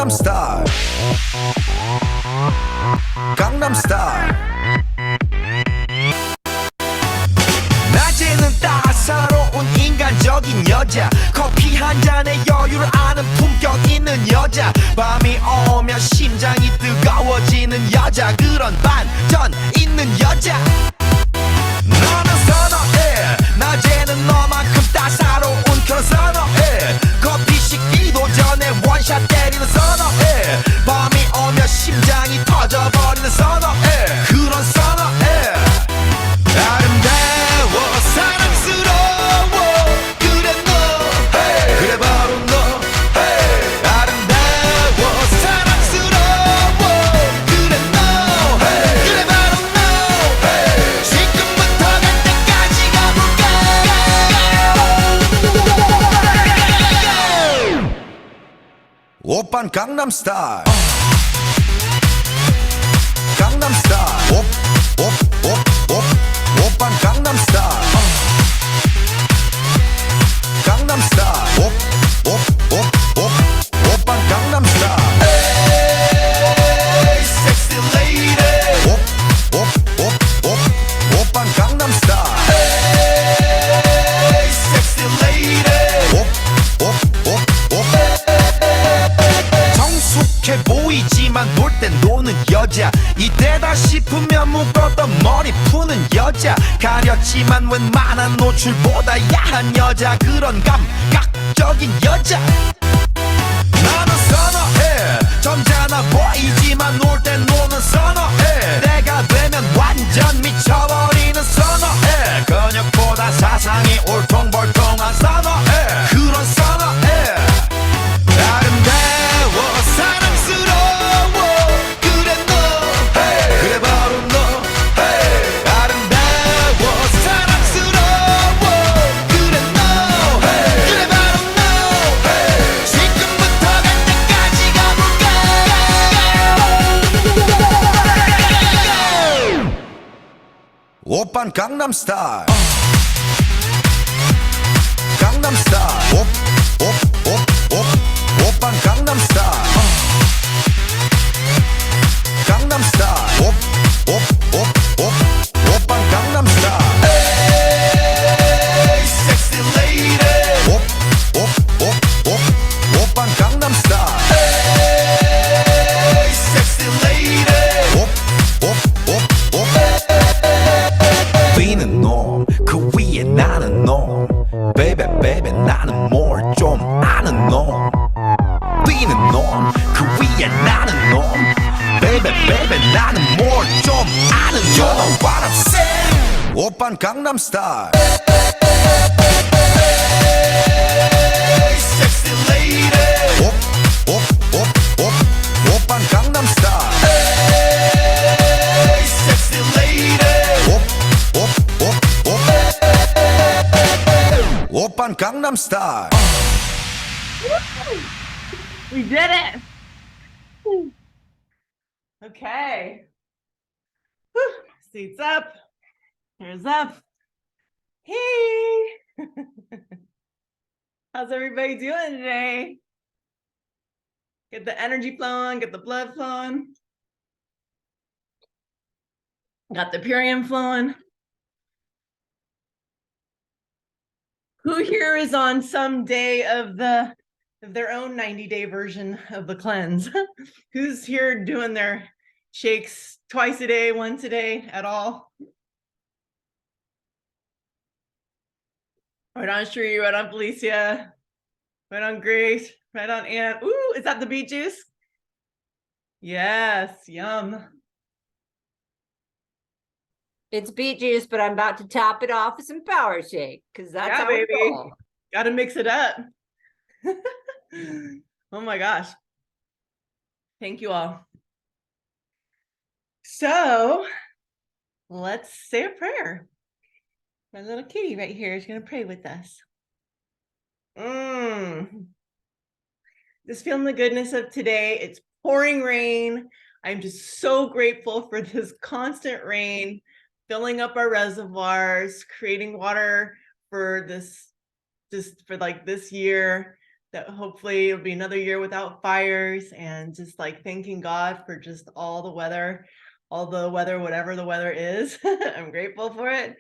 Style. Gangnam Style. 낮에는 따사로운 인간적인 여자, 커피 한 잔에 여유를 아는 품격 있는 여자, 밤이 오면 심장이 뜨거워지는 여자, 그런 반전 있는 여자. 너는 선호해, 낮에는 너만큼 따사로운 그런 선호해, 커피 식기도 전에 원샷 때리는 선호해, 밤이 오면 심장이 터져버리는 선호해, 그런 선호해. 아름다워 사랑스러워 그래 너 hey. 그래 바로 너 hey. 아름다워 사랑스러워 그래 너 hey. 그래 바로 너 hey. 지금부터 갈 때까지 가볼까. 오빤 강남 스타일. 강남 스타일. 오빤 강남 스타일. 강남 스타일. 오빤 강남 스타일. Hey, sexy lady. 오빤 강남 스타일. Hey, sexy lady. 성숙해 보이지만 놀 땐 노는 여자, 이때다 싶으면 묶었던 머리 푸는 여자, 가렸지만 웬만한 노출보다 야한 여자, 그런 감각적인 여자. 나는 선호해, 점잖아 보이지만 놀 땐 노는 선호해, 내가 되면 완전 미쳐버리는 선호해, 근육보다 사상이 울퉁불퉁한 선호해, 그런 선호해. 아름다워 사랑스러워 그래 너 hey. 그래 바로 너 hey. 아름다워 사랑스러워 그래 너 hey. 그래 바로 너 hey. 지금부터 갈 때까지 가볼까. 오빤 강남 스타일. 강남 스타일. 오빤 강남 스타일. 강남 스타일. 오빤 강남 스타일. Hey, sexy lady. 오빤 강남 스타일. Hey, sexy lady. 뛰는 놈, 그 위에 나는 놈, baby baby 나는 뭘 좀 아는 놈, 뛰는 놈, 그 위에 나는 놈, baby baby 나는 뭘 좀 아는 놈. You know what I'm saying? 오빤 강남 스타일. Hey, sexy lady. 오빤 강남 스타일. Hey, sexy lady. 오빤 강남 스타일. We did it. Okay. Whew. Seats up. Ears up. Hey. How's everybody doing today? Get the energy flowing, get the blood flowing. Got the Purium flowing. Who here is on some day of their own 90-day version of the cleanse? Who's here doing their shakes twice a day, once a day at all? Right on Shree, right on Felicia, right on Grace, right on Ann. Ooh, is that the beet juice? Yes, yum. It's beet juice, but I'm about to top it off with some power shake because that's how we roll. Gotta mix it up. Oh my gosh. Thank you all. So let's say a prayer. My little kitty right here is going to pray with us. Just feeling the goodness of today. It's pouring rain. I'm just so grateful for this constant rain, filling up our reservoirs, creating water for this, just for like this year. that hopefully it'll be another year without fires, and just like thanking God for just all the weather, whatever the weather is. I'm grateful for it.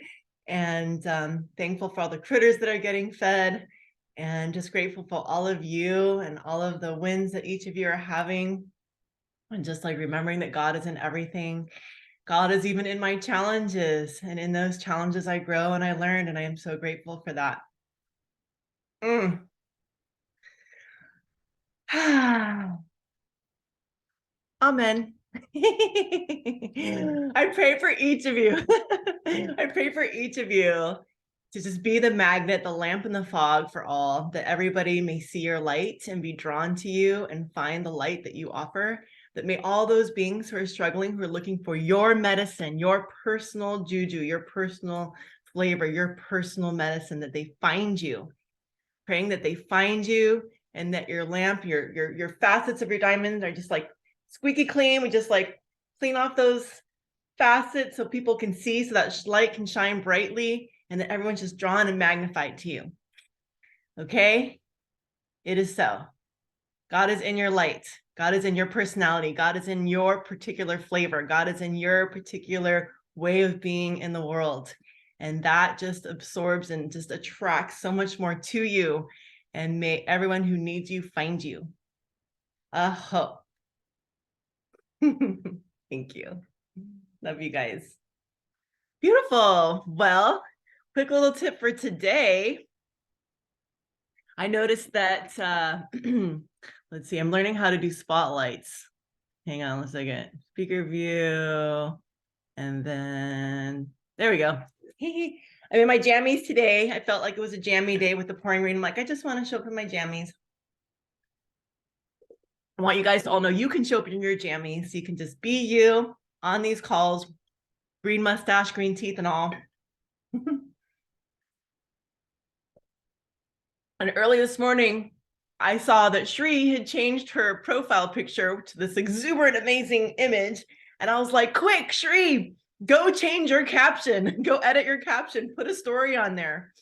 And thankful for all the critters that are getting fed, and just grateful for all of you and all of the wins that each of you are having. And just like remembering that God is in everything. God is even in my challenges, and in those challenges I grow and I learn, and I am so grateful for that. Amen. I pray for each of you. I pray for each of you to just be the magnet, the lamp in the fog for all, that everybody may see your light and be drawn to you and find the light that you offer. That may all those beings who are struggling, who are looking for your medicine, your personal juju, your personal flavor, your personal medicine, that they find you. Praying that they find you, and that your lamp, your facets of your diamonds are just like squeaky clean. We just like clean off those facets so people can see, so that light can shine brightly, and that everyone's just drawn and magnified to you. Okay? It is so. God is in your light. God is in your personality. God is in your particular flavor. God is in your particular way of being in the world. And that just absorbs and just attracts so much more to you. And may everyone who needs you find you. Thank you. Love you guys. Beautiful. Well, quick little tip for today. I noticed that, let's see, I'm learning how to do spotlights. Hang on a second. Speaker view. And then there we go. I'm in my jammies today. I felt like it was a jammy day with the pouring rain. I'm like, I just want to show up in my jammies. I want you guys to all know you can show up in your jammies. So you can just be you on these calls, green mustache, green teeth and all. And early this morning, I saw that Shri had changed her profile picture to this exuberant, amazing image. And I was like, quick, Shri, go change your caption, go edit your caption, put a story on there.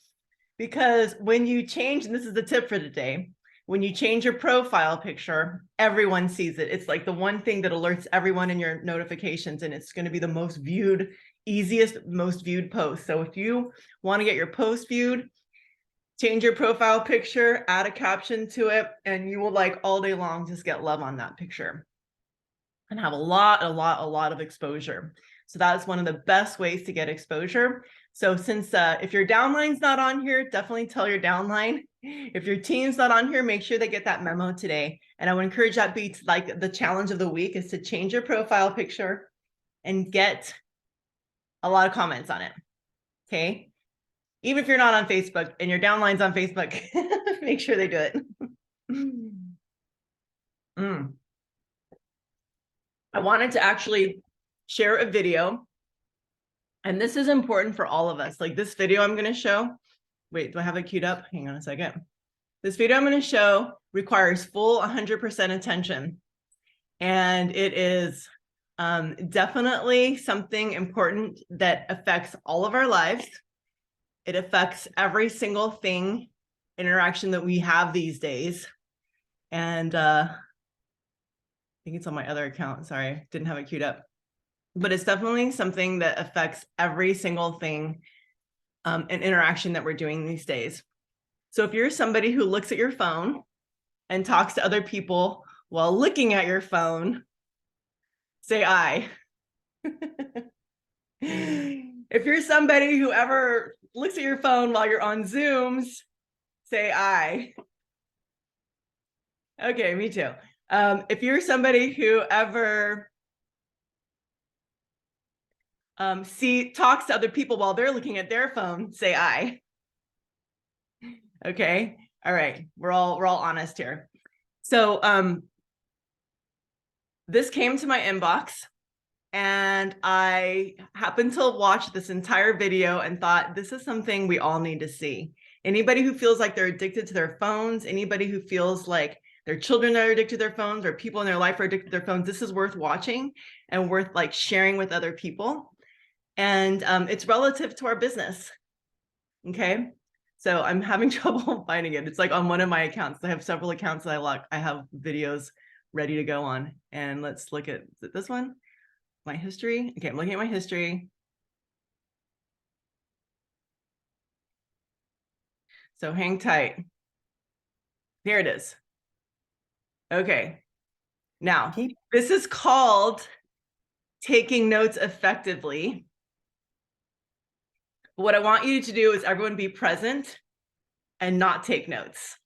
Because when you change, and this is the tip for today, when you change your profile picture, everyone sees it. It's like the one thing that alerts everyone in your notifications, and it's going to be the most viewed, easiest, most viewed post. So if you want to get your post viewed, change your profile picture, add a caption to it, and you will like all day long just get love on that picture and have a lot of exposure. So that's one of the best ways to get exposure. So since if your downline's not on here, definitely tell your downline. If your team's not on here, make sure they get that memo today. And I would encourage that be like the challenge of the week is to change your profile picture and get a lot of comments on it. Okay. Even if you're not on Facebook and your downline's on Facebook, make sure they do it. I wanted to actually share a video, and this is important for all of us. Like this video I'm going to show. Wait, do I have it queued up? Hang on a second. This video I'm going to show requires full 100% attention, and it is definitely something important that affects all of our lives. It affects every single thing, interaction that we have these days. And I think it's on my other account. Sorry, didn't have it queued up. But it's definitely something that affects every single thing and interaction that we're doing these days. So if you're somebody who looks at your phone and talks to other people while looking at your phone, say I. If you're somebody who ever looks at your phone while you're on Zooms, say I. Okay, me too. If you're somebody who ever talks to other people while they're looking at their phone, say I. Okay, all right, we're all honest here. So this came to my inbox, and I happened to watch this entire video and thought, this is something we all need to see. Anybody who feels like they're addicted to their phones, anybody who feels like their children are addicted to their phones, or people in their life are addicted to their phones, this is worth watching and worth like sharing with other people. And it's relative to our business. Okay. So I'm having trouble finding it. It's like on one of my accounts. I have several accounts that I have videos ready to go on. And let's look at, is it this one? My history. Okay, I'm looking at my history. So hang tight. There it is. Okay. Now, this is called taking notes effectively. What I want you to do is everyone be present and not take notes.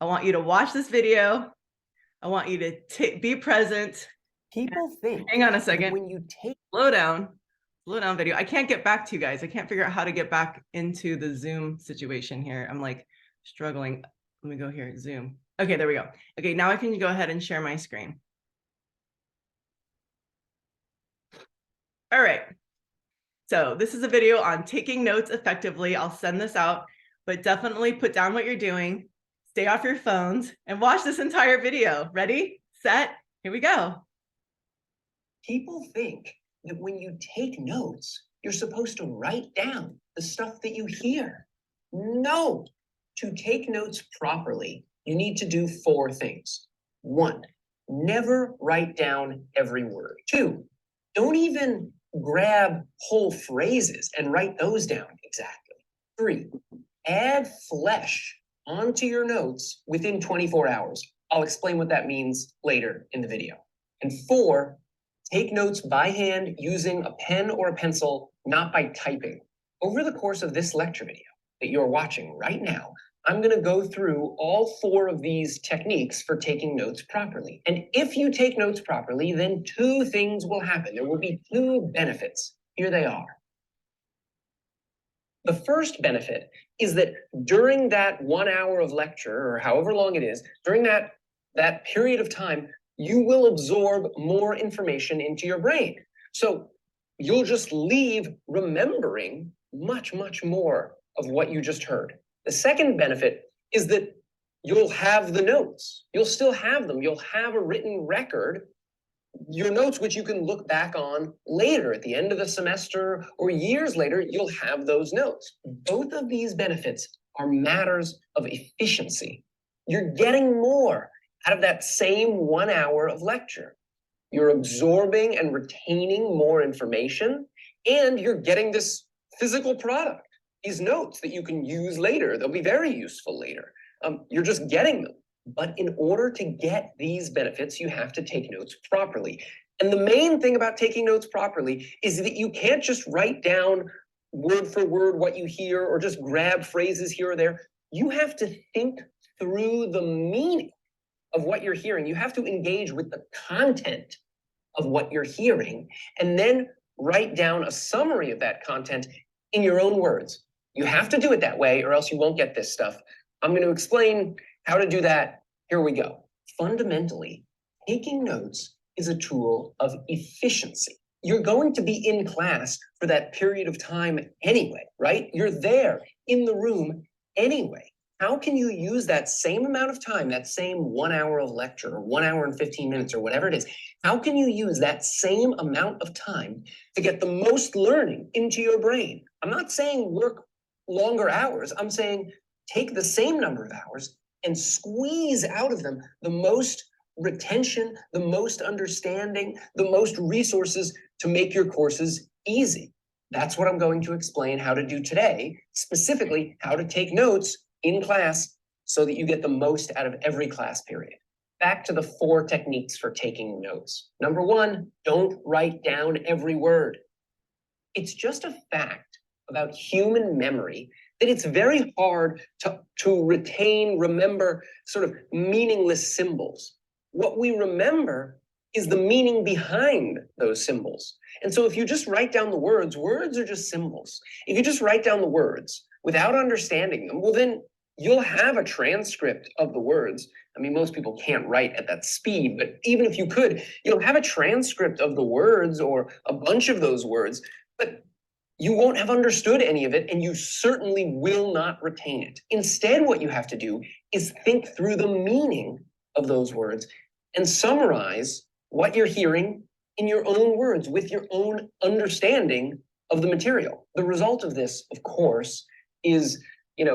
I want you to watch this video. I want you to be present. People think. Hang on a second. When you take. Slow down video. I can't get back to you guys. I can't figure out how to get back into the Zoom situation here. I'm like struggling. Let me go here, Zoom. Okay, there we go. Okay, now I can go ahead and share my screen. All right. So this is a video on taking notes effectively. I'll send this out, but definitely put down what you're doing, stay off your phones, and watch this entire video. Ready, set, here we go. People think that when you take notes, you're supposed to write down the stuff that you hear. No. To take notes properly, you need to do 4 things. 1, never write down every word. 2, don't even grab whole phrases and write those down exactly. 3, add flesh onto your notes within 24 hours. I'll explain what that means later in the video. And 4, take notes by hand using a pen or a pencil, not by typing. Over the course of this lecture video that you're watching right now, I'm going to go through all 4 of these techniques for taking notes properly. And if you take notes properly, then 2 things will happen. There will be 2 benefits. Here they are. The first benefit is that during that 1 hour of lecture, or however long it is, during that period of time, you will absorb more information into your brain. So you'll just leave remembering much, much more of what you just heard. The second benefit is that you'll have the notes. You'll still have them. You'll have a written record, your notes, which you can look back on later at the end of the semester or years later, you'll have those notes. Both of these benefits are matters of efficiency. You're getting more out of that same 1 hour of lecture. You're absorbing and retaining more information, and you're getting this physical product, these notes that you can use later. They'll be very useful later. You're just getting them. But in order to get these benefits, you have to take notes properly. And the main thing about taking notes properly is that you can't just write down word for word what you hear or just grab phrases here or there. You have to think through the meaning of what you're hearing. You have to engage with the content of what you're hearing and then write down a summary of that content in your own words. You have to do it that way or else you won't get this stuff. I'm going to explain how to do that. Here we go. Fundamentally, taking notes is a tool of efficiency. You're going to be in class for that period of time anyway, right? You're there in the room anyway. How can you use that same amount of time, that same 1 hour of lecture or 1 hour and 15 minutes or whatever it is? How can you use that same amount of time to get the most learning into your brain? I'm not saying work longer hours. I'm saying take the same number of hours and squeeze out of them the most retention, the most understanding, the most resources to make your courses easy. That's what I'm going to explain how to do today, specifically how to take notes in class so that you get the most out of every class period. Back to the 4 techniques for taking notes. Number 1, don't write down every word. It's just a fact about human memory that it's very hard to retain, remember sort of meaningless symbols. What we remember is the meaning behind those symbols. And so if you just write down the words are just symbols. If you just write down the words without understanding them, well, then you'll have a transcript of the words. I mean, most people can't write at that speed, but even if you could, you'll have a transcript of the words or a bunch of those words, but you won't have understood any of it, and you certainly will not retain it. Instead, what you have to do is think through the meaning of those words and summarize what you're hearing in your own words with your own understanding of the material. The result of this, of course, is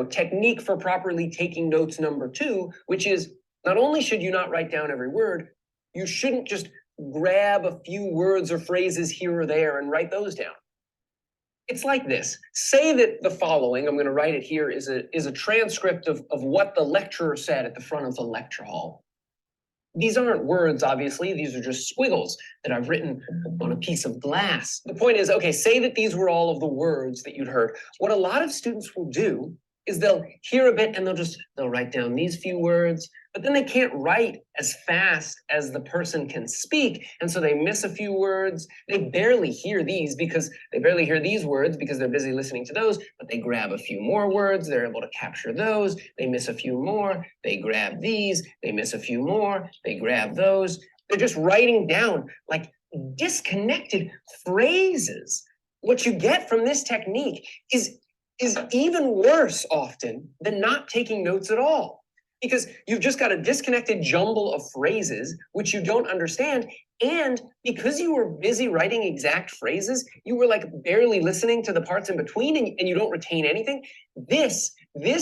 technique for properly taking notes number 2, which is not only should you not write down every word, you shouldn't just grab a few words or phrases here or there and write those down. It's like this. Say that the following, I'm going to write it here, is a transcript of what the lecturer said at the front of the lecture hall. These aren't words, obviously. These are just squiggles that I've written on a piece of glass. The point is, okay, say that these were all of the words that you'd heard. What a lot of students will do is they'll hear a bit and they'll write down these few words, but then they can't write as fast as the person can speak. And so they miss a few words. They barely hear these words because they're busy listening to those, but they grab a few more words. They're able to capture those. They miss a few more. They grab these. They miss a few more. They grab those. They're just writing down like disconnected phrases. What you get from this technique is even worse often than not taking notes at all. Because you've just got a disconnected jumble of phrases which you don't understand. And because you were busy writing exact phrases, you were like barely listening to the parts in between and you don't retain anything. This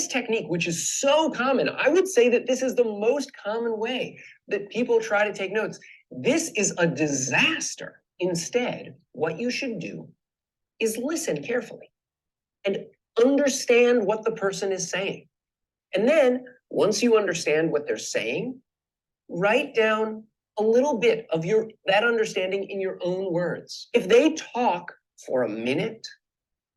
technique, which is so common, I would say that this is the most common way that people try to take notes. This is a disaster. Instead, what you should do is listen carefully and understand what the person is saying. And then once you understand what they're saying, write down a little bit of that understanding in your own words. If they talk for a minute,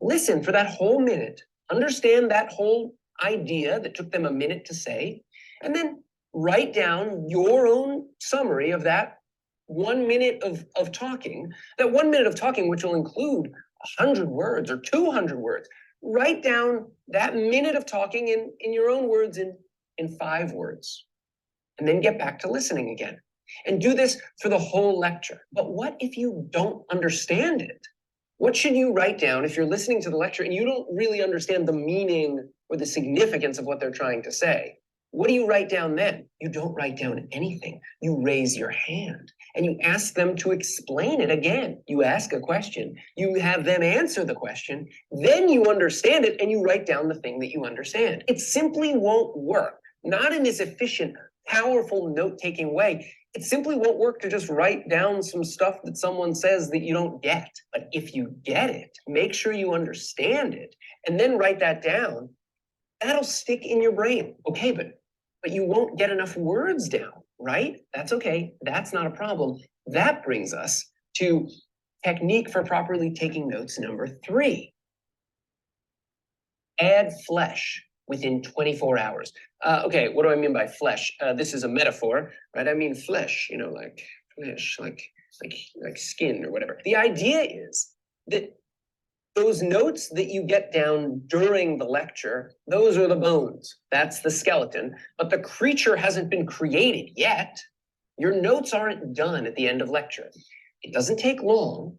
listen for that whole minute, understand that whole idea that took them a minute to say, and then write down your own summary of that 1 minute of talking, that 1 minute of talking, which will include 100 words or 200 words. Write down that minute of talking in your own words in 5 words, and then get back to listening again. And do this for the whole lecture. But what if you don't understand it? What should you write down if you're listening to the lecture and you don't really understand the meaning or the significance of what they're trying to say? What do you write down then? You don't write down anything. You raise your hand and you ask them to explain it again. You ask a question, you have them answer the question, then you understand it and you write down the thing that you understand. It simply won't work, not in this efficient, powerful note-taking way. It simply won't work to just write down some stuff that someone says that you don't get. But if you get it, make sure you understand it and then write that down. That'll stick in your brain. Okay, but you won't get enough words down, right? That's okay. That's not a problem. That brings us to technique for properly taking notes number 3. Add flesh within 24 hours. Okay, what do I mean by flesh? This is a metaphor, right? I mean flesh, like flesh, like skin or whatever. The idea is that those notes that you get down during the lecture, those are the bones. That's the skeleton. But the creature hasn't been created yet. Your notes aren't done at the end of lecture. It doesn't take long,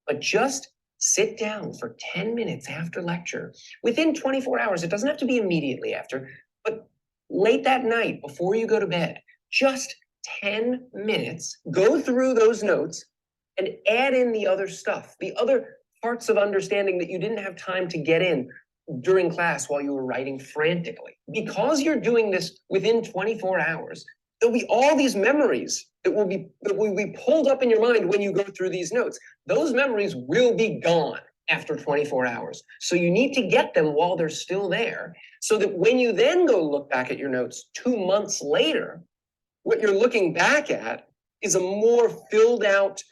but just sit down for 10 minutes after lecture. Within 24 hours, it doesn't have to be immediately after, but late that night before you go to bed, just 10 minutes, go through those notes and add in the other stuff, the other parts of understanding that you didn't have time to get in during class while you were writing frantically. Because you're doing this within 24 hours, there'll be all these memories that will be pulled up in your mind when you go through these notes. Those memories will be gone after 24 hours. So you need to get them while they're still there, so that when you then go look back at your notes 2 months later, what you're looking back at is a more filled out,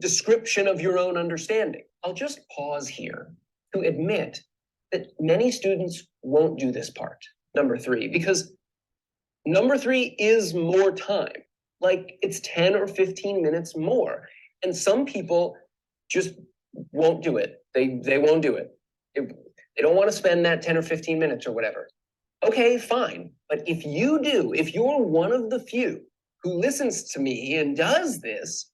description of your own understanding. I'll just pause here to admit that many students won't do this part, number 3, because number 3 is more time. Like it's 10 or 15 minutes more. And some people just won't do it. They won't do it. They don't want to spend that 10 or 15 minutes or whatever. Okay, fine. But if you're one of the few who listens to me and does this,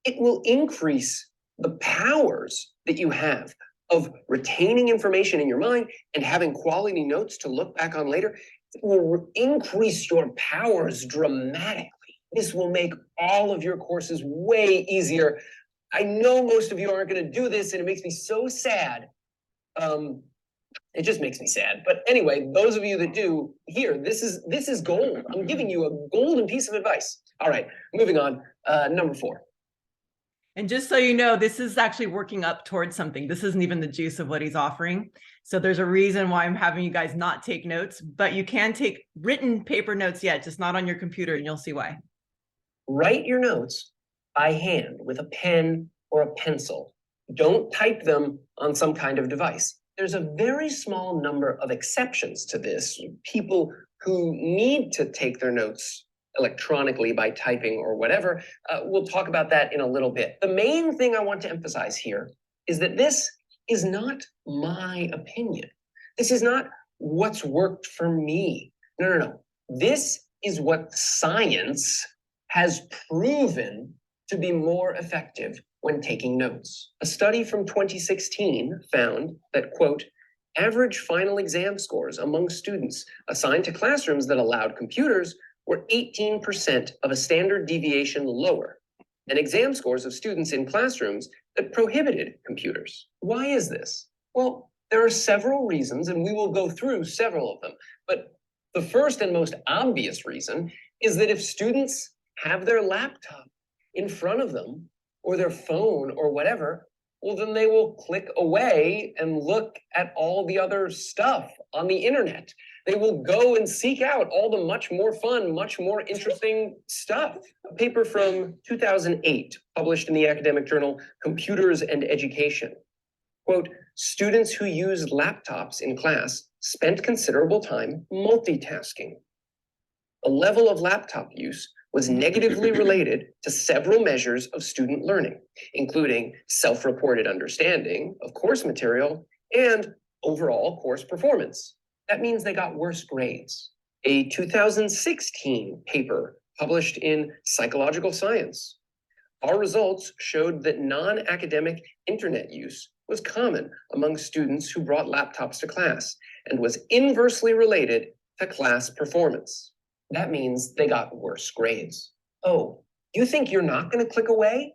it will increase the powers that you have of retaining information in your mind and having quality notes to look back on later. It will increase your powers dramatically. This will make all of your courses way easier. I know most of you aren't going to do this, and it makes me so sad. It just makes me sad. But anyway, those of you that do, here, this is gold. I'm giving you a golden piece of advice. All right, moving on. Number 4. And just so you know, this is actually working up towards something. This isn't even the juice of what he's offering. So there's a reason why I'm having you guys not take notes, but you can take written paper notes yet, just not on your computer, and you'll see why. Write your notes by hand with a pen or a pencil. Don't type them on some kind of device. There's a very small number of exceptions to this. People who need to take their notes electronically by typing or whatever. We'll talk about that in a little bit. The main thing I want to emphasize here is that this is not my opinion. This is not what's worked for me. No. This is what science has proven to be more effective when taking notes. A study from 2016 found that, quote, average final exam scores among students assigned to classrooms that allowed computers were 18% of a standard deviation lower than exam scores of students in classrooms that prohibited computers. Why is this? Well, there are several reasons, and we will go through several of them. But the first and most obvious reason is that if students have their laptop in front of them, or their phone or whatever, well, then they will click away and look at all the other stuff on the internet. They will go and seek out all the much more fun, much more interesting stuff. A paper from 2008, published in the academic journal Computers and Education. Quote, students who used laptops in class spent considerable time multitasking. The level of laptop use was negatively related to several measures of student learning, including self-reported understanding of course material and overall course performance. That means they got worse grades. A 2016 paper published in Psychological Science. Our results showed that non-academic internet use was common among students who brought laptops to class and was inversely related to class performance. That means they got worse grades. Oh, you think you're not going to click away?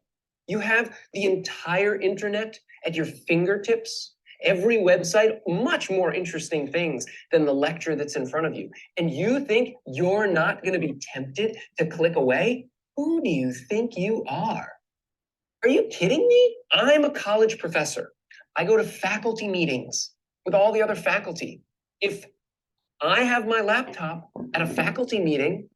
You have the entire internet at your fingertips, every website, much more interesting things than the lecture that's in front of you. And you think you're not going to be tempted to click away? Who do you think you are? Are you kidding me? I'm a college professor. I go to faculty meetings with all the other faculty. If I have my laptop at a faculty meeting,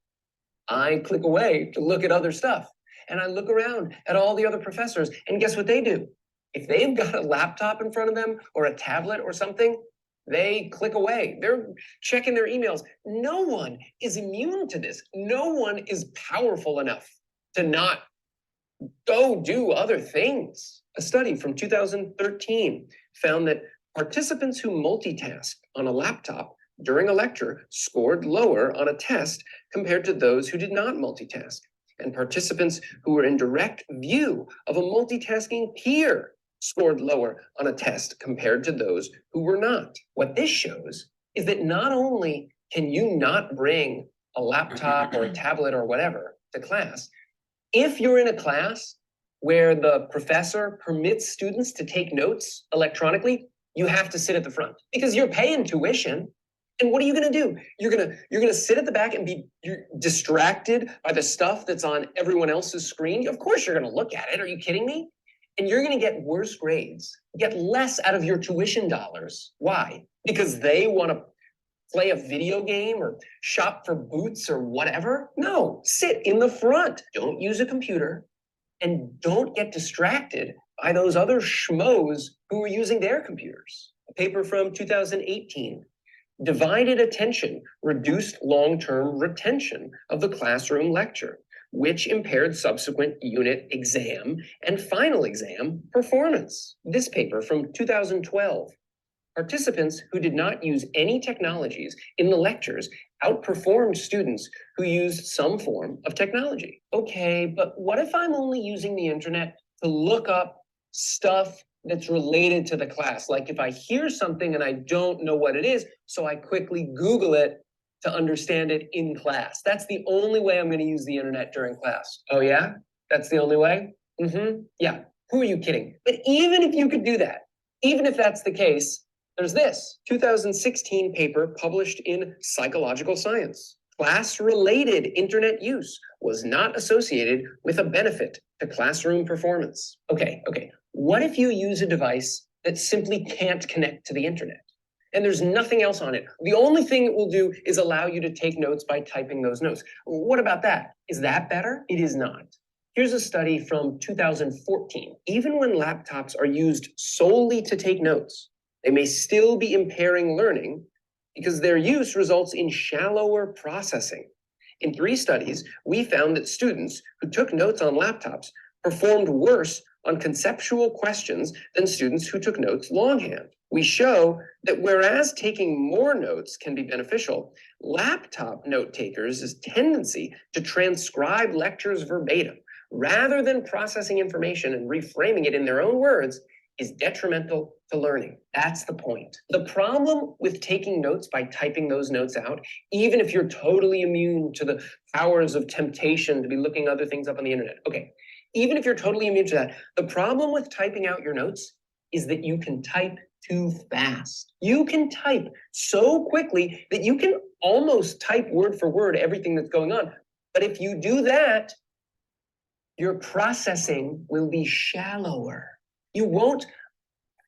I click away to look at other stuff. And I look around at all the other professors, and guess what they do? If they've got a laptop in front of them or a tablet or something, they click away. They're checking their emails. No one is immune to this. No one is powerful enough to not go do other things. A study from 2013 found that participants who multitask on a laptop during a lecture scored lower on a test compared to those who did not multitask. And participants who were in direct view of a multitasking peer scored lower on a test compared to those who were not. What this shows is that not only can you not bring a laptop or a tablet or whatever to class, if you're in a class where the professor permits students to take notes electronically, you have to sit at the front because you're paying tuition. And what are you going to do? You're going to sit at the back and be distracted by the stuff that's on everyone else's screen. Of course you're going to look at it. Are you kidding me? And you're going to get worse grades, get less out of your tuition dollars. Why? Because they want to play a video game or shop for boots or whatever? No, sit in the front. Don't use a computer and don't get distracted by those other schmoes who are using their computers. A paper from 2018. Divided attention reduced long-term retention of the classroom lecture, which impaired subsequent unit exam and final exam performance. This paper from 2012. Participants who did not use any technologies in the lectures outperformed students who used some form of technology. Okay, but what if I'm only using the internet to look up stuff that's related to the class? Like if I hear something and I don't know what it is, so I quickly Google it to understand it in class. That's the only way I'm going to use the internet during class. Oh yeah? That's the only way? Yeah. Who are you kidding? But even if you could do that, even if that's the case, There's this 2016 paper published in Psychological Science. Class-related internet use was not associated with a benefit to classroom performance. Okay. What if you use a device that simply can't connect to the internet? And there's nothing else on it. The only thing it will do is allow you to take notes by typing those notes. What about that? Is that better? It is not. Here's a study from 2014. Even when laptops are used solely to take notes, they may still be impairing learning because their use results in shallower processing. In 3 studies, we found that students who took notes on laptops performed worse on conceptual questions than students who took notes longhand. We show that whereas taking more notes can be beneficial, laptop note takers' tendency to transcribe lectures verbatim rather than processing information and reframing it in their own words is detrimental to learning. That's the point. The problem with taking notes by typing those notes out, even if you're totally immune to the powers of temptation to be looking other things up on the internet. Okay, even if you're totally immune to that, the problem with typing out your notes is that you can type too fast. You can type so quickly that you can almost type word for word everything that's going on. But if you do that, your processing will be shallower. You won't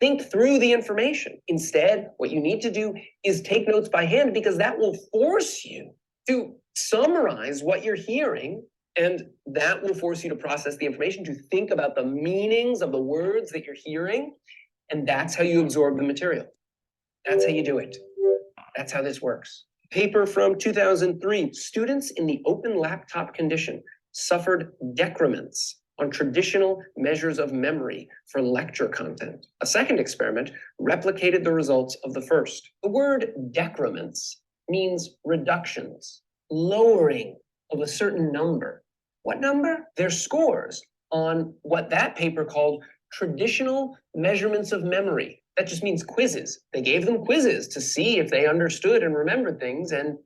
think through the information. Instead, what you need to do is take notes by hand because that will force you to summarize what you're hearing, and that will force you to process the information, to think about the meanings of the words that you're hearing, and that's how you absorb the material. That's how you do it. That's how this works. Paper from 2003, students in the open laptop condition suffered decrements on traditional measures of memory for lecture content. A second experiment replicated the results of the first. The word decrements means reductions, lowering of a certain number. What number? Their scores on what that paper called traditional measurements of memory. That just means quizzes. They gave them quizzes to see if they understood and remembered things, and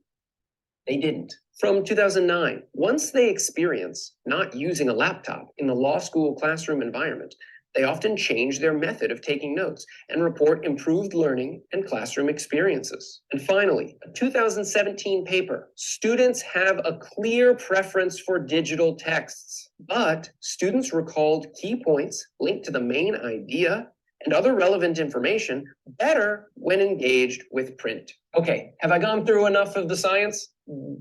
they didn't. From 2009, once they experience not using a laptop in the law school classroom environment, they often change their method of taking notes and report improved learning and classroom experiences. And finally, a 2017 paper, students have a clear preference for digital texts, but students recalled key points linked to the main idea and other relevant information better when engaged with print. Okay, have I gone through enough of the science?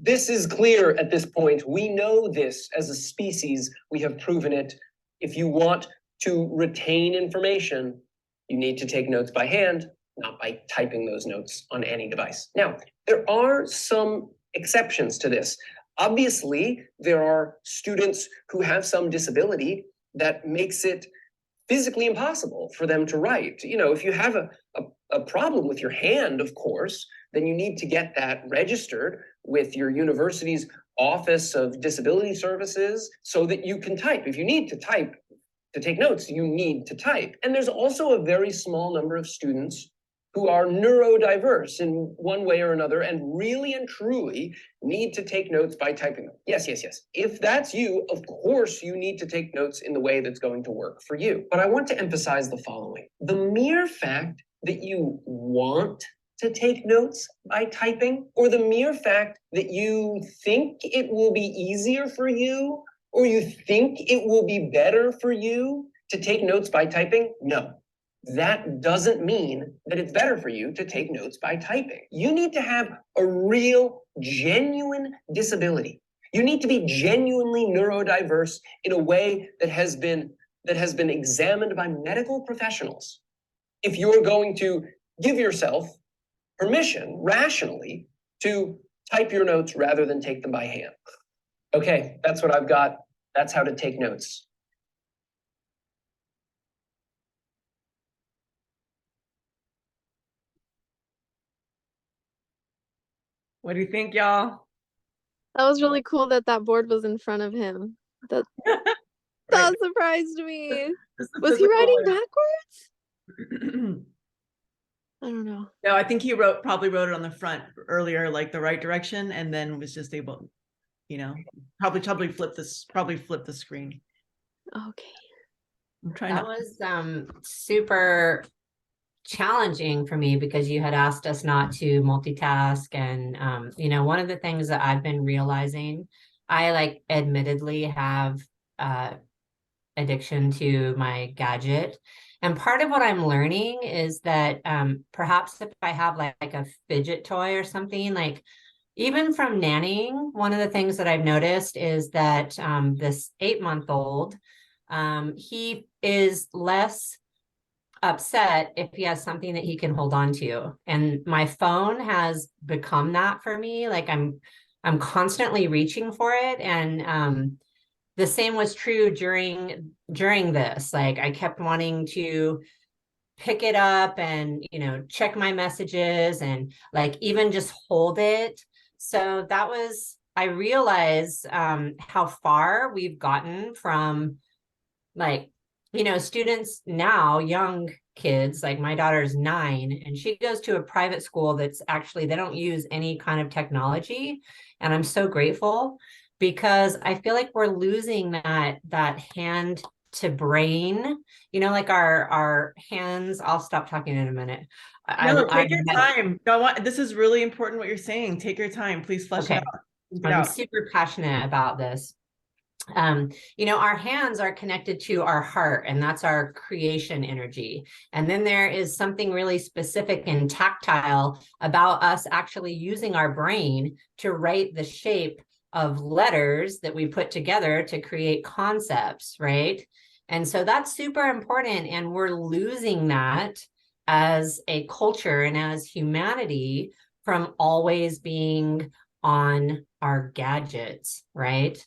This is clear at this point. We know this as a species. We have proven it. If you want to retain information, you need to take notes by hand, not by typing those notes on any device. Now, there are some exceptions to this. Obviously, there are students who have some disability that makes it physically impossible for them to write. You know, if you have a problem with your hand, of course, then you need to get that registered with your university's Office of Disability Services so that you can type. If you need to type to take notes, you need to type. And there's also a very small number of students who are neurodiverse in one way or another and really and truly need to take notes by typing them. Yes. If that's you, of course you need to take notes in the way that's going to work for you. But I want to emphasize the following. The mere fact that you want to take notes by typing, or the mere fact that you think it will be easier for you, or you think it will be better for you to take notes by typing, no. That doesn't mean that it's better for you to take notes by typing. You need to have a real, genuine disability. You need to be genuinely neurodiverse in a way that has been examined by medical professionals. If you're going to give yourself permission rationally to type your notes rather than take them by hand. Okay, that's what I've got. That's how to take notes. What do you think, y'all? That was really cool that that board was in front of him. That that surprised me. Was he writing backwards? I don't know. No, I think he probably wrote it on the front earlier, like the right direction, and then was just able, you know, probably flip the screen. Okay. I'm trying That was super challenging for me because you had asked us not to multitask. And, one of the things that I've been realizing, I like admittedly have addiction to my gadget. And part of what I'm learning is that perhaps if I have like a fidget toy or something, like even from nannying, one of the things that I've noticed is that this 8-month-old, he is less upset if he has something that he can hold on to. And my phone has become that for me. Like I'm constantly reaching for it. And the same was true during this. Like I kept wanting to pick it up and check my messages and like even just hold it. So that was, I realized how far we've gotten from like, students now, young kids, like my daughter's 9 and she goes to a private school that's actually, they don't use any kind of technology. And I'm so grateful because I feel like we're losing that hand to brain, like our hands. I'll stop talking in a minute. No, take your time. This is really important what you're saying. Take your time. Please flesh it out. I'm super passionate about this. Our hands are connected to our heart, and that's our creation energy. And then there is something really specific and tactile about us actually using our brain to write the shape of letters that we put together to create concepts, right? And so that's super important. And we're losing that as a culture and as humanity from always being on our gadgets, right?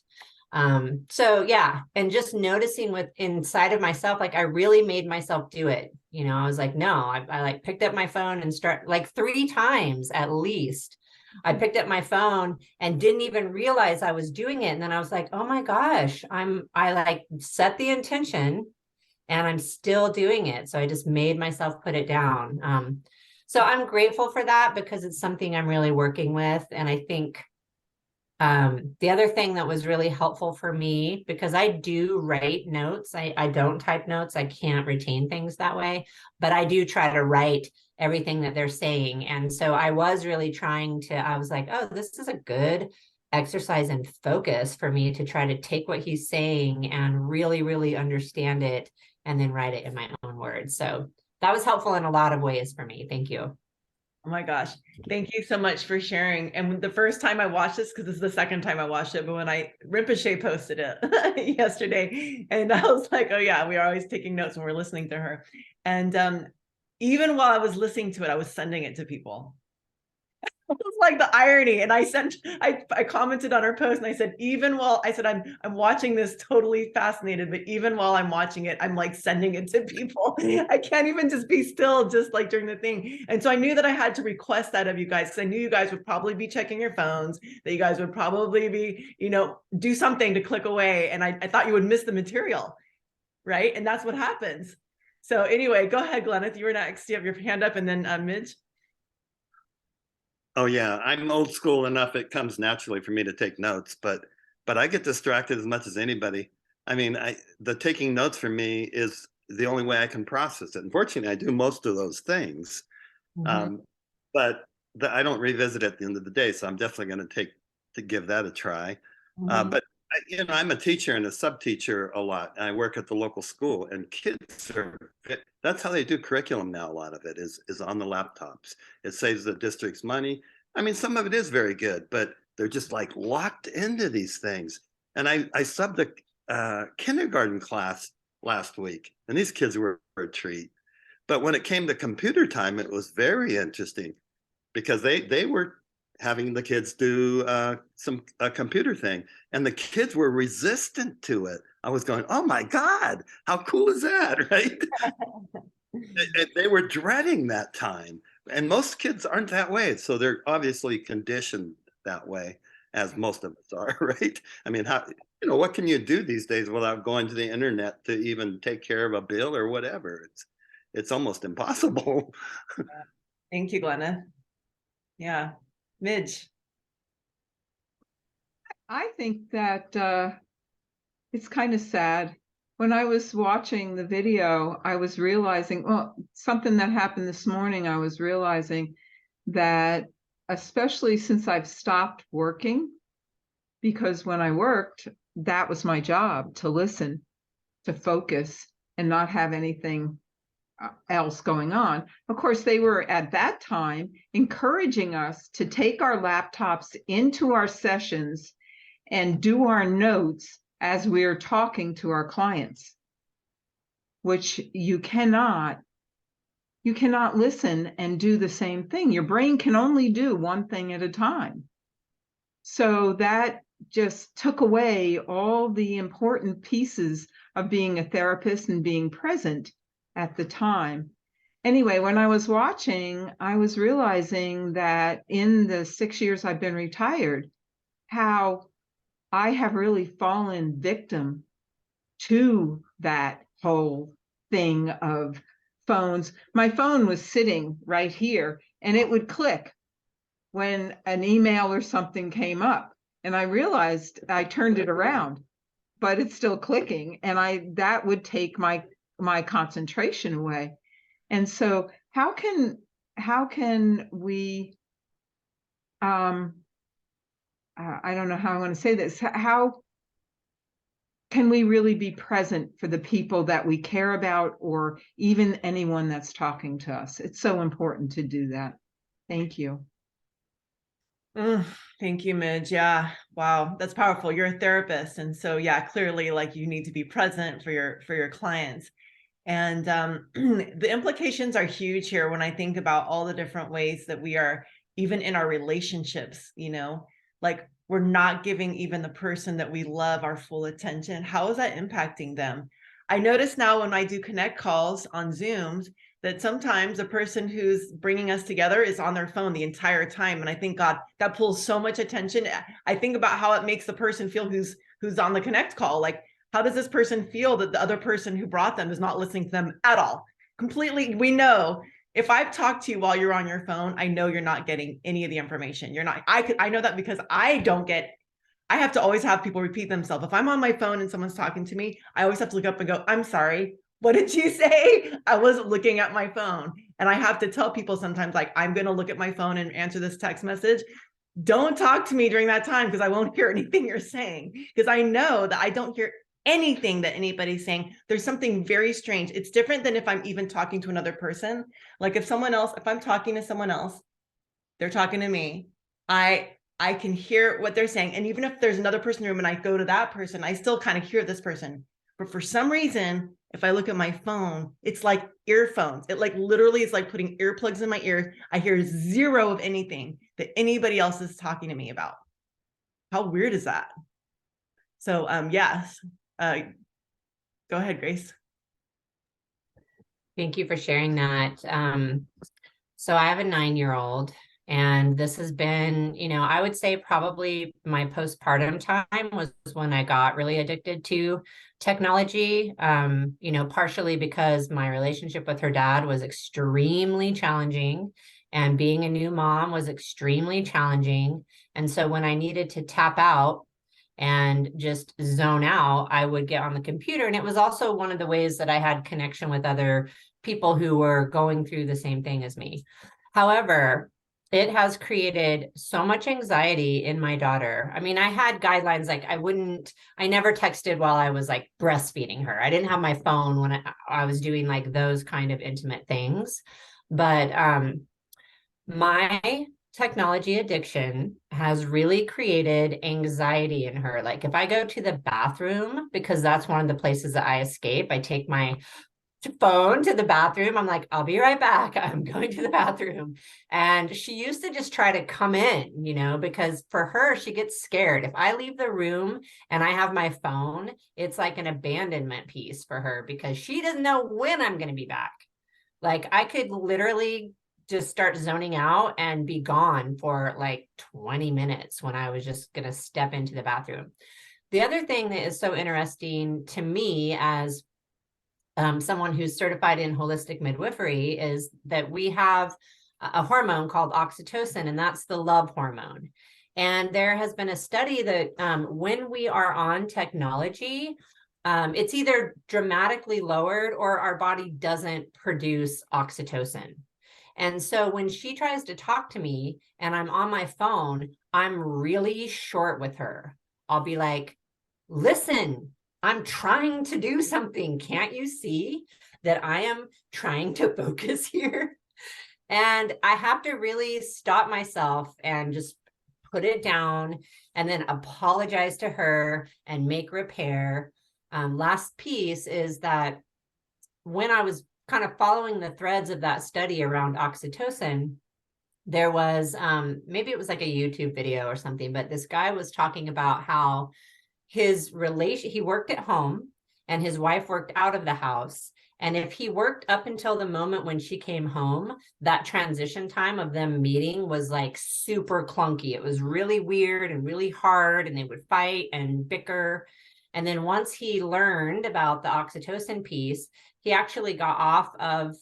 So yeah, and just noticing with inside of myself, like I really made myself do it. I was like, no, I like picked up my phone and start like 3 times at least. I picked up my phone and didn't even realize I was doing it. And then I was like, oh my gosh, I like set the intention and I'm still doing it. So I just made myself put it down. So I'm grateful for that because it's something I'm really working with. And I think the other thing that was really helpful for me, because I do write notes, I don't type notes, I can't retain things that way, but I do try to write everything that they're saying. And so I was really I was like, oh, this is a good exercise and focus for me to try to take what he's saying and really, really understand it and then write it in my own words. So that was helpful in a lot of ways for me. Thank you. Oh my gosh. Thank you so much for sharing. And the first time I watched this, because this is the second time I watched it, but when Rinpoche posted it yesterday, and I was like, oh yeah, we are always taking notes when we're listening to her. And even while I was listening to it, I was sending it to people. It was like the irony. And I commented on her post and I said, I'm watching this totally fascinated, but even while I'm watching it, I'm like sending it to people. I can't even just be still, just like during the thing. And so I knew that I had to request that of you guys because I knew you guys would probably be checking your phones, that you guys would probably be, do something to click away. And I thought you would miss the material, right? And that's what happens. So anyway, go ahead, Gleneth, you were next. You have your hand up and then Midge. Oh yeah, I'm old school enough. It comes naturally for me to take notes, but I get distracted as much as anybody. I mean, the taking notes for me is the only way I can process it. Unfortunately, I do most of those things, but I don't revisit it at the end of the day. So I'm definitely going to give that a try. But I'm a teacher and a sub teacher a lot. I work at the local school, and kids that's how they do curriculum now. A lot of it is on the laptops. It saves the district's money. I mean, some of it is very good, but they're just like locked into these things. And I subbed a kindergarten class last week, and these kids were a treat. But when it came to computer time, it was very interesting because they were having the kids do a computer thing, and the kids were resistant to it. I was going, oh my God, how cool is that, right? They were dreading that time, and most kids aren't that way. So they're obviously conditioned that way, as most of us are, right? I mean, what can you do these days without going to the internet to even take care of a bill or whatever? It's almost impossible. Thank you, Glenna. Yeah. Midge. I think that it's kind of sad when I was watching the video, I was realizing, well, something that happened this morning, I was realizing that, especially since I've stopped working, because when I worked, that was my job, to listen, to focus, and not have anything else going on. Of course, they were at that time encouraging us to take our laptops into our sessions and do our notes as we're talking to our clients, which you cannot listen and do the same thing. Your brain can only do one thing at a time. So that just took away all the important pieces of being a therapist and being present at the time. Anyway, when I was watching, I was realizing that in the 6 years I've been retired, how I have really fallen victim to that whole thing of phones. My phone was sitting right here and it would click when an email or something came up. And I realized I turned it around, but it's still clicking, and that would take my concentration away. And so how can we I don't know how I want to say this. How can we really be present for the people that we care about, or even anyone that's talking to us? It's so important to do that. Thank you. Thank you, Midge. Yeah. Wow. That's powerful. You're a therapist. And so, yeah, clearly, like, you need to be present for your clients. And the implications are huge here when I think about all the different ways that we are, even in our relationships, like, we're not giving even the person that we love our full attention. How is that impacting them? I notice now when I do connect calls on Zooms that sometimes the person who's bringing us together is on their phone the entire time. And I think, God, that pulls so much attention. I think about how it makes the person feel who's on the connect call. Like, how does this person feel that the other person who brought them is not listening to them at all? Completely. We know if I've talked to you while you're on your phone, I know you're not getting any of the information. You're not. I know that because I have to always have people repeat themselves. If I'm on my phone and someone's talking to me, I always have to look up and go, I'm sorry, what did you say? I wasn't looking at my phone. And I have to tell people sometimes, like, I'm going to look at my phone and answer this text message. Don't talk to me during that time, because I won't hear anything you're saying, because I know that I don't hear anything that anybody's saying. There's something very strange. It's different than if I'm even talking to another person. Like, if I'm talking to someone else, they're talking to me, I can hear what they're saying. And even if there's another person in the room and I go to that person, I still kind of hear this person. But for some reason, if I look at my phone, it's like earphones. It like literally is like putting earplugs in my ears. I hear zero of anything that anybody else is talking to me about. How weird is that? So yes. Go ahead, Grace. Thank you for sharing that. So I have a 9-year-old, and this has been, I would say probably my postpartum time was when I got really addicted to technology, partially because my relationship with her dad was extremely challenging, and being a new mom was extremely challenging. And so when I needed to tap out and just zone out, I would get on the computer. And it was also one of the ways that I had connection with other people who were going through the same thing as me. However, it has created so much anxiety in my daughter. I mean, I had guidelines, like I never texted while I was like breastfeeding her. I didn't have my phone when I was doing like those kind of intimate things. But my technology addiction has really created anxiety in her. Like, if I go to the bathroom, because that's one of the places that I escape, I take my phone to the bathroom. I'm like, I'll be right back. I'm going to the bathroom. And she used to just try to come in, because for her, she gets scared. If I leave the room and I have my phone, it's like an abandonment piece for her, because she doesn't know when I'm going to be back. Like, I could literally just start zoning out and be gone for like 20 minutes when I was just going to step into the bathroom. The other thing that is so interesting to me as someone who's certified in holistic midwifery is that we have a hormone called oxytocin, and that's the love hormone. And there has been a study that when we are on technology, it's either dramatically lowered or our body doesn't produce oxytocin. And so when she tries to talk to me and I'm on my phone, I'm really short with her. I'll be like, listen, I'm trying to do something. Can't you see that I am trying to focus here? And I have to really stop myself and just put it down and then apologize to her and make repair. Last piece is that when I was kind of following the threads of that study around oxytocin, there was maybe it was like a YouTube video or something, but this guy was talking about how his relation, he worked at home and his wife worked out of the house. And if he worked up until the moment when she came home, that transition time of them meeting was like super clunky. It was really weird and really hard, and they would fight and bicker. And then once he learned about the oxytocin piece, he actually got off of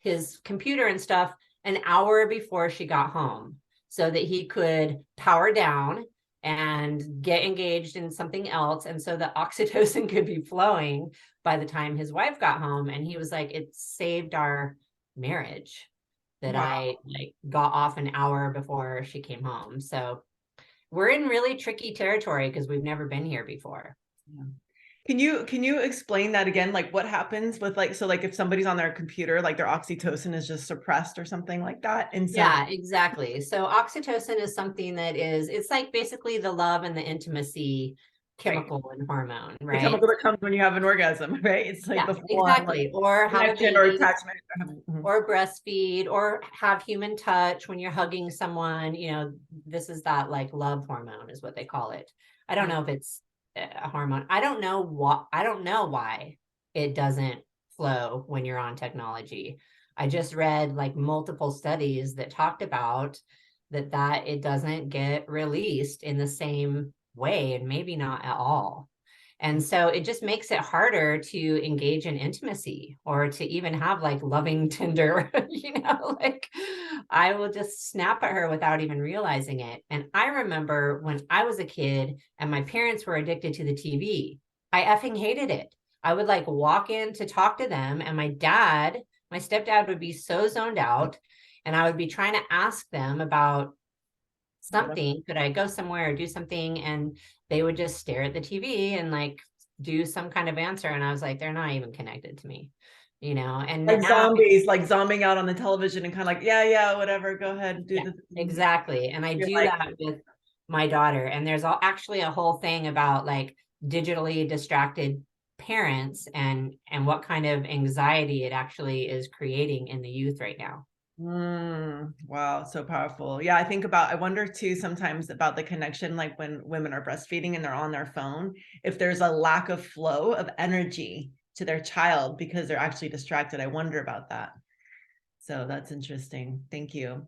his computer and stuff an hour before she got home so that he could power down and get engaged in something else. And so the oxytocin could be flowing by the time his wife got home. And he was like, it saved our marriage that Wow. I like got off an hour before she came home. So we're in really tricky territory because we've never been here before. Can you explain that again? Like what happens with like, so like if somebody's on their computer, like their oxytocin is just suppressed or something like that. And so Yeah, exactly. So oxytocin is something that is, it's like basically the love and the intimacy chemical and hormone, the right? chemical that comes when you have an orgasm, right? It's like Yeah, the full on, exactly. like, Or have a connection or baby, attachment. Mhm. or breastfeed, or have human touch when you're hugging someone. You know, this is that like love hormone is what they call it. I don't know if it's a hormone. I don't know why it doesn't flow when you're on technology. I just read like multiple studies that talked about that it doesn't get released in the same way, and maybe not at all. And so it just makes it harder to engage in intimacy or to even have like loving tender, like I will just snap at her without even realizing it. And I remember when I was a kid and my parents were addicted to the TV, I effing hated it. I would like walk in to talk to them, and my stepdad would be so zoned out, and I would be trying to ask them about something. Could I go somewhere or do something? And they would just stare at the TV and like do some kind of answer. And I was like, they're not even connected to me, and Like now, zombies, like zombing out on the television and kind of like, yeah, whatever, go ahead, do yeah, the exactly. And I You're do like- that with my daughter. And there's actually a whole thing about like digitally distracted parents and what kind of anxiety it actually is creating in the youth right now. Wow, so powerful. Yeah, I wonder too sometimes about the connection, like when women are breastfeeding and they're on their phone, if there's a lack of flow of energy to their child because they're actually distracted. I wonder about that. So that's interesting. Thank you.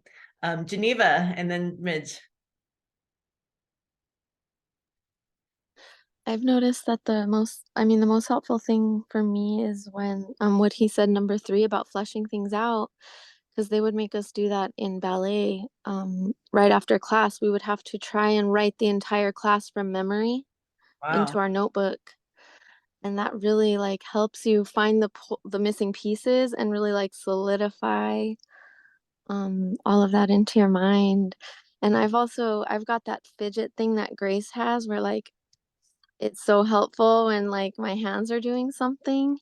Geneva and then Midge. I've noticed that the most helpful thing for me is when what he said, number 3, about flushing things out, because they would make us do that in ballet. Right after class, we would have to try and write the entire class from memory into our notebook. And that really like helps you find the missing pieces and really like solidify all of that into your mind. And I've got that fidget thing that Grace has where like it's so helpful when like my hands are doing something.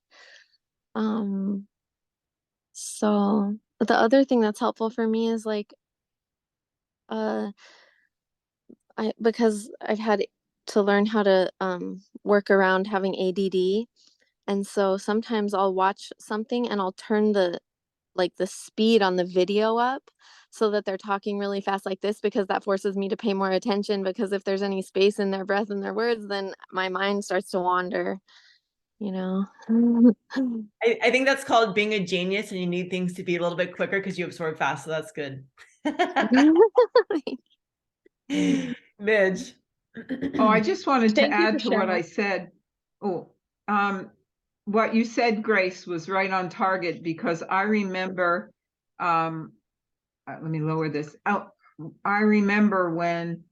So the other thing that's helpful for me is like because I've had to learn how to work around having ADD, and so sometimes I'll watch something and I'll turn the speed on the video up so that they're talking really fast like this, because that forces me to pay more attention, because if there's any space in their breath and their words, then my mind starts to wander. I think that's called being a genius, and you need things to be a little bit quicker because you absorb fast. So that's good. Midge. Oh, I just wanted to Thank you add for to what I sharing. said. Oh, what you said, Grace, was right on target, because I remember, let me lower this out. I remember when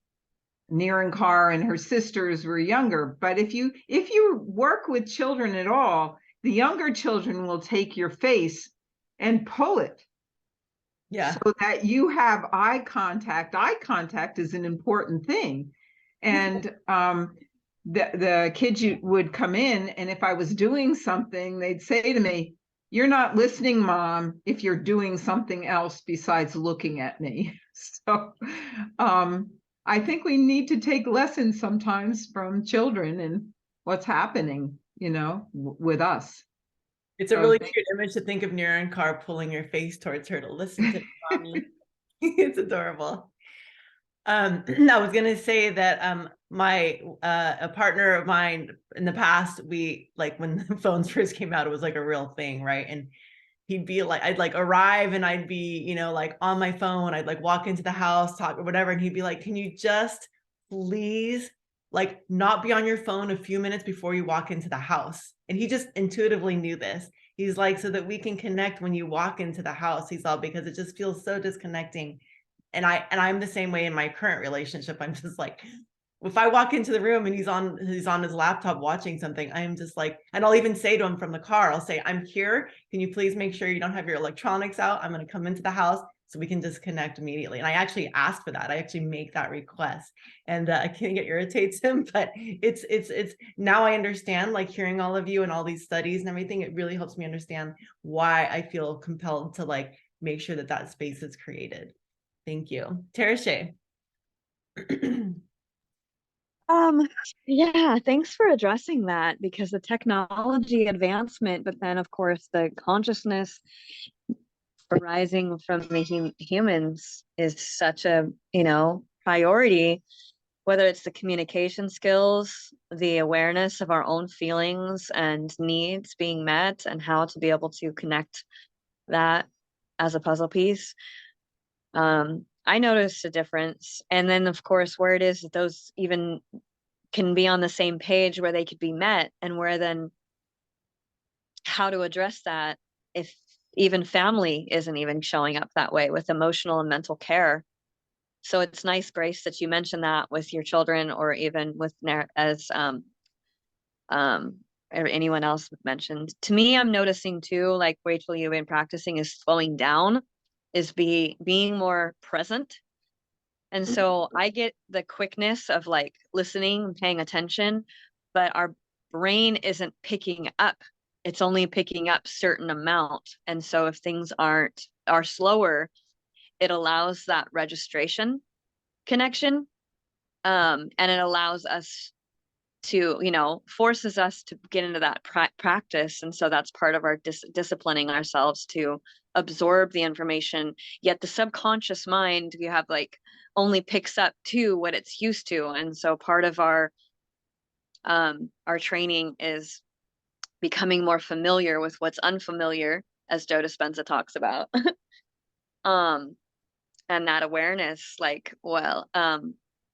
Niranjar and her sisters were younger. But if you work with children at all, the younger children will take your face and pull it Yeah. so that you have eye contact. Eye contact is an important thing. And the kids would come in, and if I was doing something, they'd say to me, "You're not listening, Mom, if you're doing something else besides looking at me." So I think we need to take lessons sometimes from children and what's happening, with us. It's a So really cute image to think of Niranjar pulling your face towards her to listen to mommy. It's adorable. I was gonna say that a partner of mine in the past, we like when the phones first came out, it was like a real thing, right? And he'd be like, I'd like arrive and I'd be, like on my phone, I'd like walk into the house, talk or whatever, and he'd be like, "Can you just please like not be on your phone a few minutes before you walk into the house?" And he just intuitively knew this. He's like, "So that we can connect when you walk into the house," he's all, because it just feels so disconnecting. And I'm the same way in my current relationship. I'm just like, if I walk into the room and he's on his laptop watching something, I am just like, and I'll even say to him from the car, I'll say, "I'm here. Can you please make sure you don't have your electronics out? I'm going to come into the house so we can disconnect immediately." And I actually ask for that. I actually make that request, and I think it irritates him, but it's now I understand, like hearing all of you and all these studies and everything, it really helps me understand why I feel compelled to like make sure that that space is created. Thank you. Tereshay. Yeah, thanks for addressing that, because the technology advancement, but then of course the consciousness arising from the humans is such a, priority, whether it's the communication skills, the awareness of our own feelings and needs being met, and how to be able to connect that as a puzzle piece. I noticed a difference. And then of course, where it is that those even can be on the same page where they could be met, and where then how to address that if even family isn't even showing up that way with emotional and mental care. So it's nice, Grace, that you mentioned that with your children, or even with as or anyone else mentioned. To me, I'm noticing too, like Rachel, you've been practicing, is slowing down, is being more present. And so I get the quickness of like listening and paying attention, but our brain isn't picking up. It's only picking up certain amount. And so if things are slower, it allows that registration connection. And it allows us to, forces us to get into that practice. And so that's part of our disciplining ourselves to absorb the information. Yet the subconscious mind, we have like only picks up to what it's used to. And so part of our training is becoming more familiar with what's unfamiliar, as Joe Dispenza talks about. And that awareness, like, well,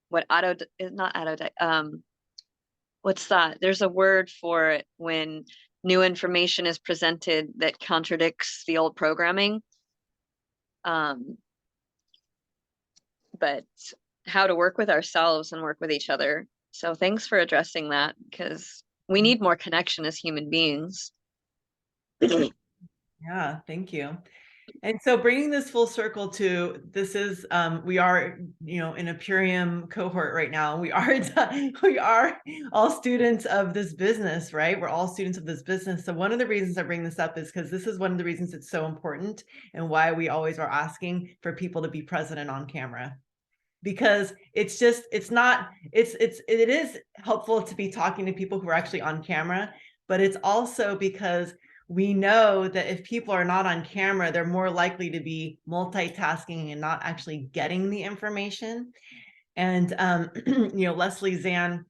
what what's that? There's a word for it when new information is presented that contradicts the old programming. But how to work with ourselves and work with each other. So thanks for addressing that, because we need more connection as human beings. Yeah, thank you. And so bringing this full circle to, this is, we are, in a Purium cohort right now. We are all students of this business, right? We're all students of this business. So one of the reasons I bring this up is because this is one of the reasons it's so important, and why we always are asking for people to be present and on camera. Because it is helpful to be talking to people who are actually on camera, but it's also because we know that if people are not on camera, they're more likely to be multitasking and not actually getting the information. And, Leslie Zan,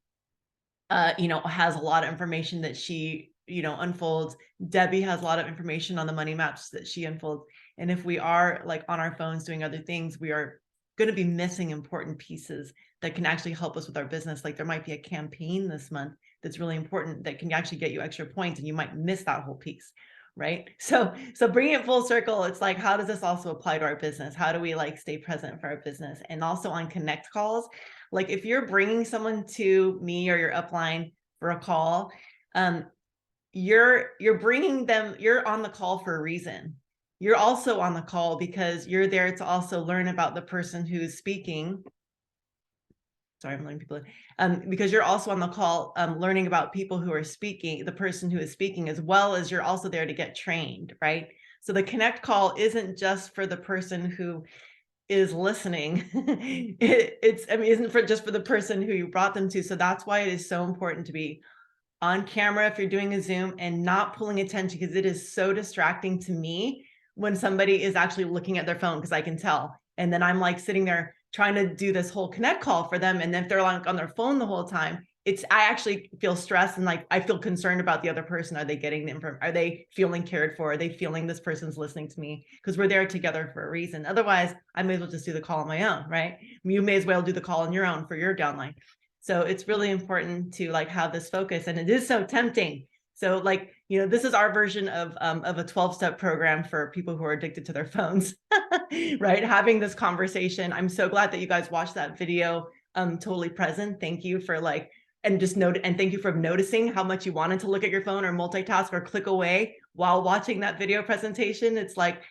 has a lot of information that she, unfolds. Debbie has a lot of information on the money maps that she unfolds. And if we are like on our phones doing other things, we are going to be missing important pieces that can actually help us with our business. Like there might be a campaign this month that's really important that can actually get you extra points, and you might miss that whole piece. right? So bringing it full circle, it's like, how does this also apply to our business? How do we like stay present for our business? And also on connect calls, like if you're bringing someone to me or your upline for a call, you're bringing them, you're on the call for a reason. You're also on the call because you're there to also learn about the person who's speaking. Sorry, I'm letting people because you're also on the call learning about people who are speaking, the person who is speaking, as well as you're also there to get trained, right? So the connect call isn't just for the person who is listening. Isn't just for the person who you brought them to. So that's why it is so important to be on camera if you're doing a Zoom and not pulling attention, because it is so distracting to me when somebody is actually looking at their phone, because I can tell. And then I'm like sitting there trying to do this whole connect call for them. And then if they're like on their phone the whole time, I actually feel stressed and like I feel concerned about the other person. Are they getting the information? Are they feeling cared for? Are they feeling this person's listening to me? Because we're there together for a reason. Otherwise, I may as well just do the call on my own, right? You may as well do the call on your own for your downline. So it's really important to like have this focus, and it is so tempting. So like, this is our version of a 12-step program for people who are addicted to their phones, right? Having this conversation. I'm so glad that you guys watched that video. Totally present. Thank you for like, and thank you for noticing how much you wanted to look at your phone or multitask or click away while watching that video presentation. It's like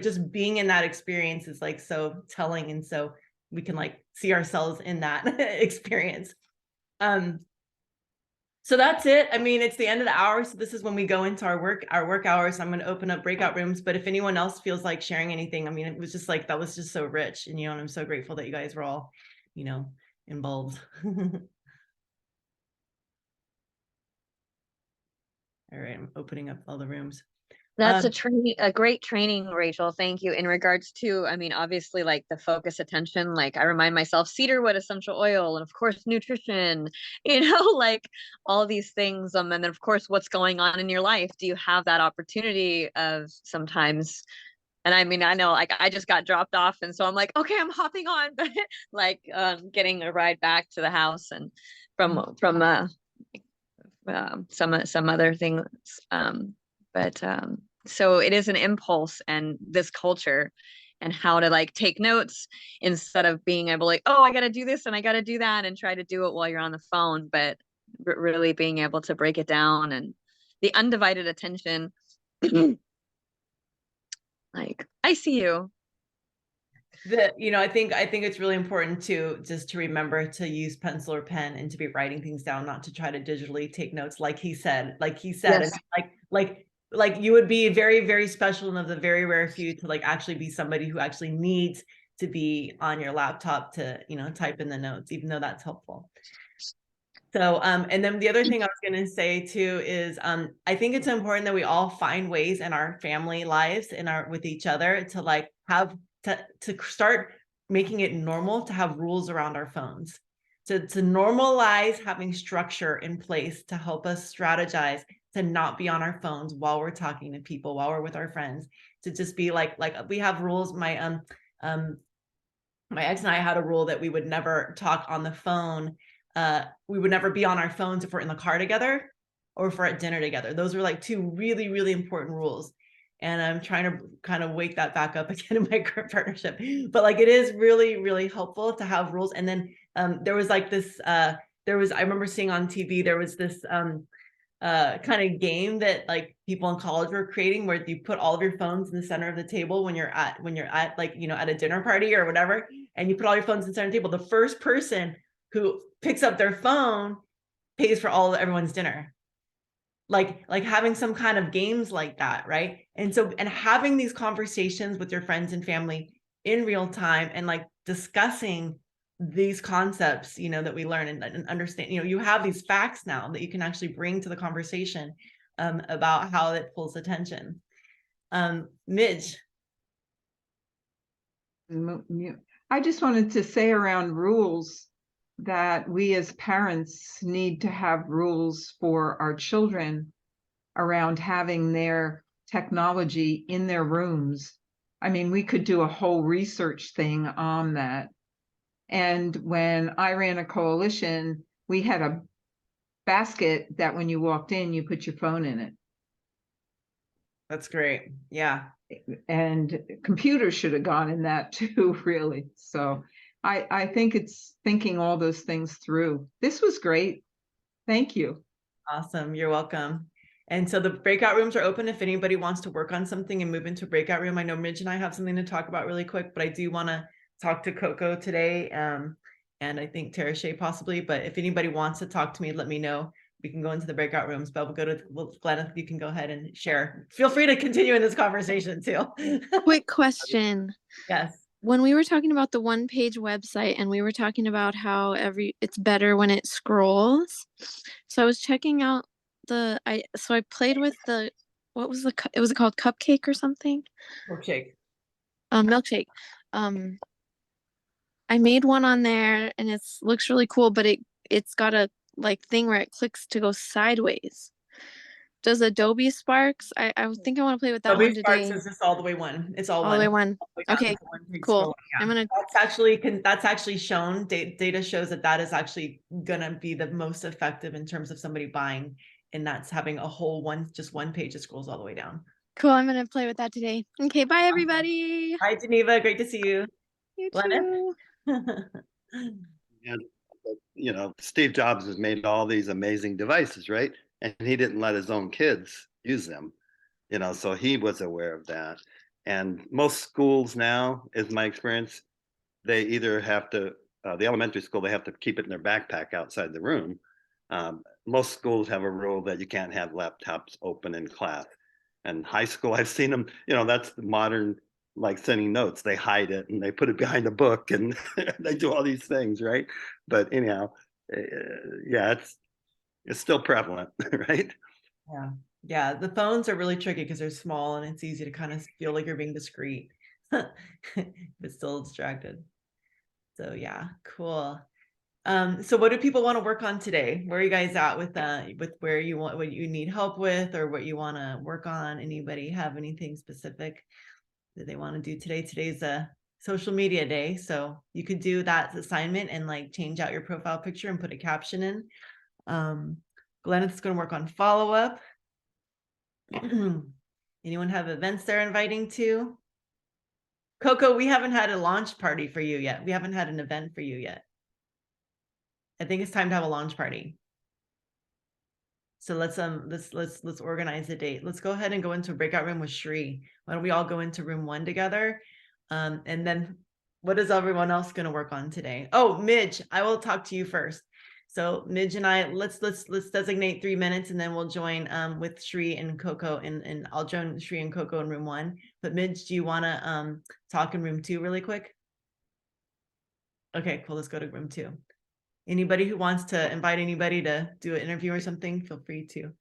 just being in that experience is like so telling, and so we can like see ourselves in that experience. So that's it. I mean, it's the end of the hour. So this is when we go into our work hours. I'm going to open up breakout rooms, but if anyone else feels like sharing anything, I mean, it was just like, that was just so rich, and, and I'm so grateful that you guys were all, involved. All right. I'm opening up all the rooms. That's a great training, Rachel. Thank you. In regards to, I mean, obviously, like the focus attention, like I remind myself, cedarwood essential oil, and of course, nutrition, like all these things. And then of course, what's going on in your life? Do you have that opportunity of sometimes? And I mean, I know, like I just got dropped off, and so I'm like, okay, I'm hopping on, but like getting a ride back to the house, and from some other things. So it is an impulse, and this culture, and how to like take notes instead of being able like, oh, I got to do this and I got to do that and try to do it while you're on the phone, but really being able to break it down, and the undivided attention. Like, I see you. I think it's really important to remember to use pencil or pen and to be writing things down, not to try to digitally take notes, like he said, Yes. and like you would be very, very special, and of the very rare few to like actually be somebody who actually needs to be on your laptop to, type in the notes, even though that's helpful. So, and then the other thing I was going to say too is, I think it's important that we all find ways in our family lives, with each other, to like have to start making it normal to have rules around our phones, to normalize having structure in place to help us strategize, to not be on our phones while we're talking to people, while we're with our friends, to just be like we have rules. My ex and I had a rule that we would never talk on the phone. We would never be on our phones if we're in the car together or if we're at dinner together. Those were like two really, really important rules. And I'm trying to kind of wake that back up again in my current partnership. But like, it is really, really helpful to have rules. And then there was like this, I remember seeing on TV, there was this kind of game that like people in college were creating, where you put all of your phones in the center of the table when you're at like, at a dinner party or whatever, and you put all your phones in the center of the table. The first person who picks up their phone pays for all of everyone's dinner. Like having some kind of games like that, right? And having these conversations with your friends and family in real time, and like discussing these concepts, that we learn and understand. You have these facts now that you can actually bring to the conversation about how it pulls attention. Midge. I just wanted to say around rules that we as parents need to have rules for our children around having their technology in their rooms. I mean, we could do a whole research thing on that. And when I ran a coalition, we had a basket that when you walked in, you put your phone in it. That's great. Yeah. And computers should have gone in that too, really. So I think it's thinking all those things through. This was great. Thank you. Awesome. You're welcome. And so the breakout rooms are open if anybody wants to work on something and move into a breakout room. I know Midge and I have something to talk about really quick, but I do want to talk to Coco today. And I think Tara Shea possibly, but if anybody wants to talk to me, let me know. We can go into the breakout rooms, but we'll go to Glenn, you can go ahead and share. Feel free to continue in this conversation too. Quick question. Yes. When we were talking about the one-page website and we were talking about how it's better when it scrolls. So I was checking out I played with what was it was called Cupcake or something? Milkshake. Milkshake. I made one on there and looks really cool, but it's got a like thing where it clicks to go sideways. Does Adobe Sparks? I think I want to play with that Adobe one Sparks today. is just all the way one. It's all All the way one. Yeah, Okay, it's a one-page cool. scroll, yeah. I'm gonna That's actually shown. Data shows that is actually gonna be the most effective in terms of somebody buying, and that's having a whole just one page that scrolls all the way down. cool. I'm gonna play with that today. Okay, bye everybody. Hi, Geneva. Great to see you. You Glenn? too. And you know, Steve Jobs has made all these amazing devices, right? And he didn't let his own kids use them, you know, so he was aware of that. And most schools now, is my experience, they either have to, the elementary school, they have to keep it in their backpack outside the room. Most schools have a rule that you can't have laptops open in class. And high school, I've seen them, you know, that's the modern, like sending notes, they hide it and they put it behind a book and they do all these things, right? But anyhow, yeah, it's still prevalent, right? Yeah. Yeah. The phones are really tricky because they're small and it's easy to kind of feel like you're being discreet, but still distracted. So yeah, cool. So what do people want to work on today? Where are you guys at with where you want, what you need help with, or what you want to work on? Anybody have anything specific that they want to do today? Today's a social media day, so you could do that assignment and like change out your profile picture and put a caption in. Glenn is going to work on follow-up. Anyone have events they're inviting to? Coco, we haven't had a launch party for you yet. We haven't had an event for you yet. I think it's time to have a launch party. So let's organize a date. Let's go ahead and go into a breakout room with Shri. Why don't we all go into room 1 together? And then what is everyone else going to work on today? Oh, Midge, I will talk to you first. So Midge and I, let's designate 3 minutes and then we'll join with Shri and Coco, and I'll join Shri and Coco in room 1. But Midge, do you want to talk in room 2 really quick? Okay, cool. Let's go to room 2. Anybody who wants to invite anybody to do an interview or something, feel free to.